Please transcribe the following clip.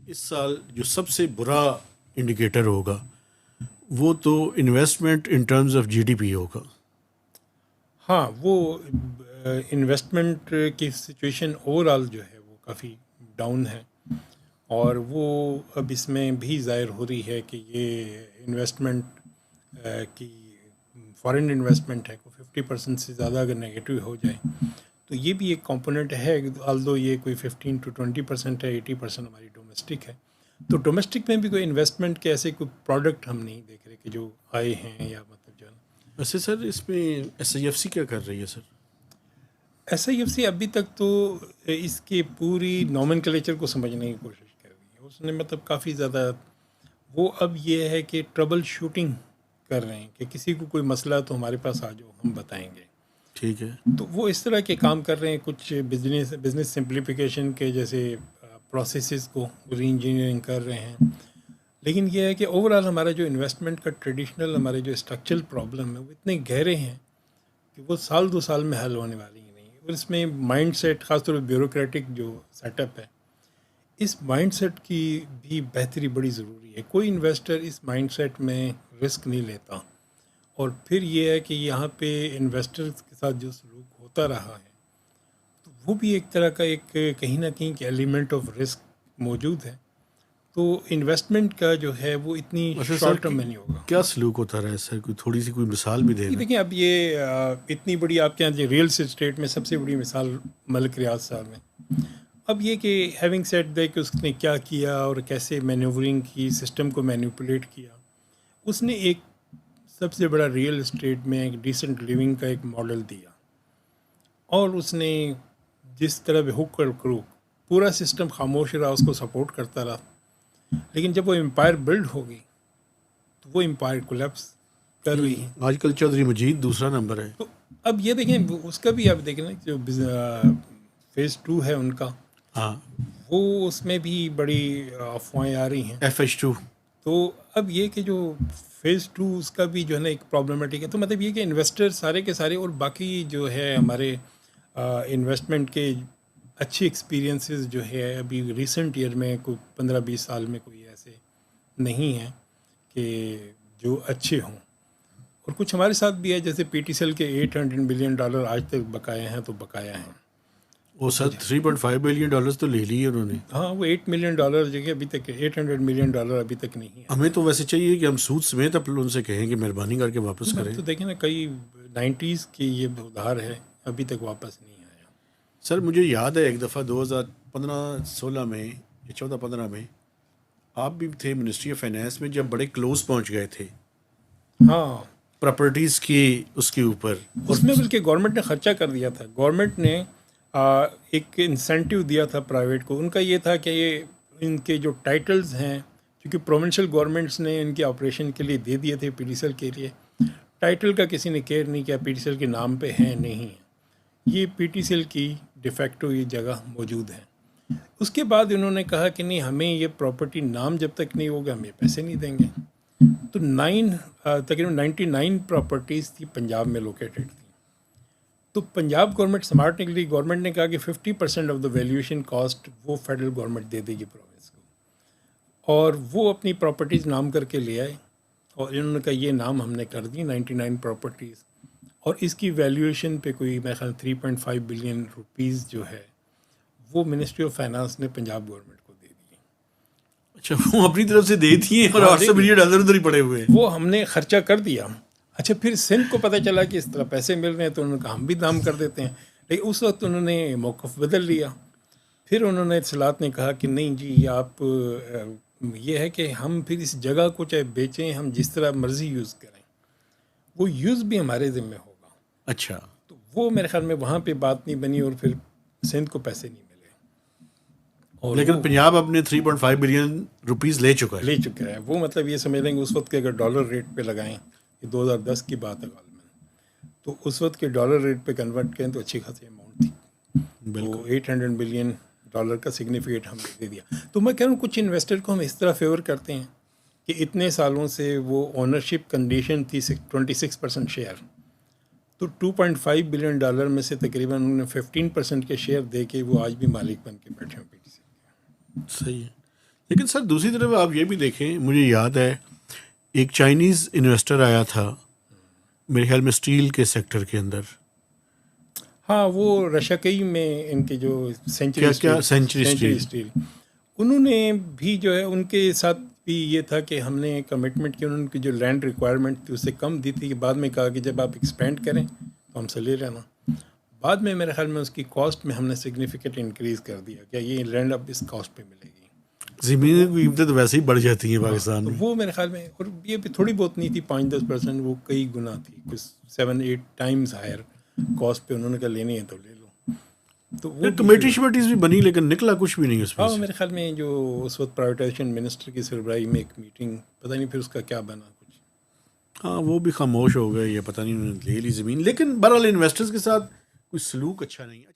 इस साल जो सबसे बुरा इंडिकेटर होगा वो तो investment in terms of GDP होगा। हाँ, वो इन्वेस्टमेंट की सिचुएशन ओवरऑल जो है वो काफ़ी डाउन है, और वो अब इसमें भी ज़ाहिर हो रही है कि ये इन्वेस्टमेंट की फॉरेन इन्वेस्टमेंट है को 50% से ज़्यादा अगर नेगेटिव हो जाए तो ये भी एक कंपोनेंट है। ऑल्दो ये कोई 15 to 20% है, 80% हमारी डोमेस्टिक है। तो डोमेस्टिक में भी कोई इन्वेस्टमेंट के ऐसे कोई प्रोडक्ट हम नहीं देख रहे कि जो आए हैं, या मतलब जो वैसे सर इसमें एसआईएफसी क्या कर रही है सर? SIFC अभी तक तो इसके पूरी नॉमेनक्लेचर को समझने की कोशिश कर रही है। उसने मतलब काफ़ी ज़्यादा वो अब ये है कि ट्रबल शूटिंग कर रहे हैं कि किसी को कोई मसला तो हमारे पास आ जाओ, हम बताएंगे। ठीक है। तो वो इस तरह के काम कर रहे हैं, कुछ बिजनेस सिंप्लीफिकेशन के जैसे प्रोसेसेस को री इंजीनियरिंग कर रहे हैं। लेकिन ये है कि ओवरऑल हमारा जो इन्वेस्टमेंट का ट्रेडिशनल हमारे जो स्ट्रक्चरल प्रॉब्लम है वो इतने गहरे हैं कि वो साल 2 साल में हल होने वाली ही नहीं है। और इसमें माइंड सेट, खासतौर पर ब्यूरोक्रेटिक जो सेटअप है, इस माइंड सेट की भी बेहतरी बड़ी ज़रूरी है। कोई इन्वेस्टर इस माइंड सेट में रिस्क नहीं लेता, और फिर ये है कि यहाँ पे इन्वेस्टर्स के साथ जो सलूक होता रहा है तो वो भी एक तरह का एक कहीं ना कहीं एलिमेंट ऑफ रिस्क मौजूद है। तो इन्वेस्टमेंट का जो है वो इतनी वैसे सर शॉर्ट टर्म में नहीं होगा। क्या सलूक होता रहा है सर? कोई थोड़ी सी कोई मिसाल भी दे ये दें। देखिए, अब ये इतनी बड़ी आपके यहाँ जो रियल एस्टेट में सबसे बड़ी मिसाल मलिक रियाज साहब में। अब ये कि हैविंग सेड दैट कि उसने क्या किया और कैसे मैन्यूवरिंग की, सिस्टम को मैनिपुलेट किया, उसने एक सबसे बड़ा रियल एस्टेट में एक डिसेंट लिविंग का एक मॉडल दिया, और उसने जिस तरह भी हुक और क्रूक पूरा सिस्टम खामोश रहा, उसको सपोर्ट करता रहा। लेकिन जब वो एम्पायर बिल्ड होगी तो वो एम्पायर कोलैप्स कर रही है। आजकल चौधरी मजीद दूसरा नंबर है। तो अब ये देखें, उसका भी आप देखें ना, जो फेज़ 2 है उनका, हाँ, वो उसमें भी बड़ी अफवाहें आ रही हैं। FH2। तो अब ये कि जो फेज़ 2 उसका भी जो है ना एक प्रॉब्लमेटिक है। तो मतलब ये कि इन्वेस्टर सारे के सारे, और बाकी जो है हमारे इन्वेस्टमेंट के अच्छे एक्सपीरियंसेस जो है अभी रिसेंट ईयर में कोई 15-20 साल में कोई ऐसे नहीं हैं कि जो अच्छे हों। और कुछ हमारे साथ भी है, जैसे PTCL के $800 बिलियन आज तक बकाया हैं, तो बकाया हैं। वो सर $3.5 बिलियन तो ले लिए उन्होंने। हाँ, वो $8 मिलियन जो कि अभी तक $800 मिलियन अभी तक नहीं है। हमें तो वैसे चाहिए कि हम सूद समेत अपन उनसे कहें कि मेहरबानी करके वापस अब करें। तो देखें ना, कई 90s की ये उधार है, अभी तक वापस नहीं आया। सर मुझे याद है एक दफ़ा 2015-16 में या 14-15 में आप भी थे मिनिस्ट्री ऑफ फाइनेंस में, जब बड़े क्लोज पहुंच गए थे हाँ, प्रॉपर्टीज़ की उसके ऊपर। उसमें बल्कि गवर्नमेंट ने खर्चा कर दिया था। गवर्नमेंट ने एक इंसेंटिव दिया था प्राइवेट को। उनका ये था कि ये इनके जो टाइटल्स हैं, क्योंकि प्रोविंशियल गवर्नमेंट्स ने इनके ऑपरेशन के लिए दे दिए थे PTCL के लिए, टाइटल का किसी ने केयर नहीं किया, PTCL के नाम पे है नहीं है, ये PTCL की डिफेक्टो ये जगह मौजूद है। उसके बाद इन्होंने कहा कि नहीं, हमें ये प्रॉपर्टी नाम जब तक नहीं होगा हम ये पैसे नहीं देंगे। तो तकरीबन 99 प्रॉपर्टीज़ थी पंजाब में लोकेटेड थी। तो पंजाब गवर्नमेंट स्मार्ट निकली। गवर्नमेंट ने कहा कि 50% ऑफ द वैल्यूएशन कॉस्ट वो फेडरल गवर्नमेंट दे देगी प्रोविंस को, और वो अपनी प्रॉपर्टीज़ नाम करके ले आए, और इन्होंने कहा ये नाम हमने कर दी 99 प्रॉपर्टीज़, और इसकी वैल्यूएशन पे कोई मेरे ख्याल 3.5 बिलियन रुपीज़ जो है वो मिनिस्ट्री ऑफ फाइनेंस ने पंजाब गवर्नमेंट को दे दी। अच्छा, वो अपनी तरफ से दे दिए और हाँ, $800 बिलियन उधर ही पड़े हुए हैं। वो हमने खर्चा कर दिया। अच्छा, फिर सिंध को पता चला कि इस तरह पैसे मिल रहे हैं, तो उन्होंने कहा हम भी दाम कर देते हैं। लेकिन उस वक्त उन्होंने मौक़िफ़ बदल लिया। फिर उन्होंने इत्तलात ने कहा कि नहीं जी, आप ये है कि हम फिर इस जगह को चाहे बेचें, हम जिस तरह मर्ज़ी यूज़ करें, वो यूज़ भी हमारे ज़िम्मे होगा। अच्छा, तो वो मेरे ख्याल में वहाँ पे बात नहीं बनी, और फिर सिंध को पैसे नहीं मिले। और लेकिन वो पंजाब अपने 3.5 बिलियन रुपीस ले चुका है। ले चुका है। वो मतलब ये समझ लेंगे उस वक्त के अगर डॉलर रेट पे लगाएं, ये 2010 की बात है गालिबन, तो उस वक्त के डॉलर रेट पे कन्वर्ट करें तो अच्छी खासी अमाउंट थी। तो $800 बिलियन का सिग्निफिकेट हमने दे दिया। तो मैं कह रहा हूँ कुछ इन्वेस्टर को हम इस तरह फेवर करते हैं कि इतने सालों से वो ओनरशिप कंडीशन थी 26% शेयर, तो $2.5 बिलियन में से तकरीबन उन्होंने 15% के शेयर दे के वो आज भी मालिक बन के बैठे हैं PTCL। सही है। लेकिन सर दूसरी तरफ आप ये भी देखें, मुझे याद है एक चाइनीज़ इन्वेस्टर आया था मेरे ख्याल में स्टील के सेक्टर के अंदर। हाँ, वो रशाकई में इनके जो क्या सेंचुरी सेंचुरी स्टील। स्टील, उन्होंने भी जो है, उनके साथ भी ये था कि हमने कमिटमेंट की, उनकी जो लैंड रिक्वायरमेंट थी उससे कम दी थी, कि बाद में कहा कि जब आप एक्सपेंड करें तो हमसे ले लेना। बाद में मेरे ख्याल में उसकी कॉस्ट में हमने सिग्निफिकेंट इंक्रीज़ कर दिया कि ये लैंड अब इस कॉस्ट पे मिलेगी। ज़मीन की कीमतें तो वैसे ही बढ़ जाती हैं पाकिस्तान तो में। वो मेरे ख्याल में, और ये भी थोड़ी बहुत नहीं थी, 5-10%, वो कई गुना थी, कुछ 7-8 टाइम्स हायर कॉस्ट पे उन्होंने कहा लेनी है तो ले लो। तो वो फिर भी कमेटी शमेटीज़ भी बनी लेकिन निकला कुछ भी नहीं उसमें हाँ, से। मेरे ख्याल में जो उस वक्त प्राइवेटाइजेशन मिनिस्टर की सरबराही में एक मीटिंग, पता नहीं फिर उसका क्या बना कुछ। हाँ वो भी खामोश हो गए, या पता नहीं उन्होंने ले ली ज़मीन। लेकिन बहरहाल इन्वेस्टर्स के साथ कोई सलूक अच्छा नहीं है।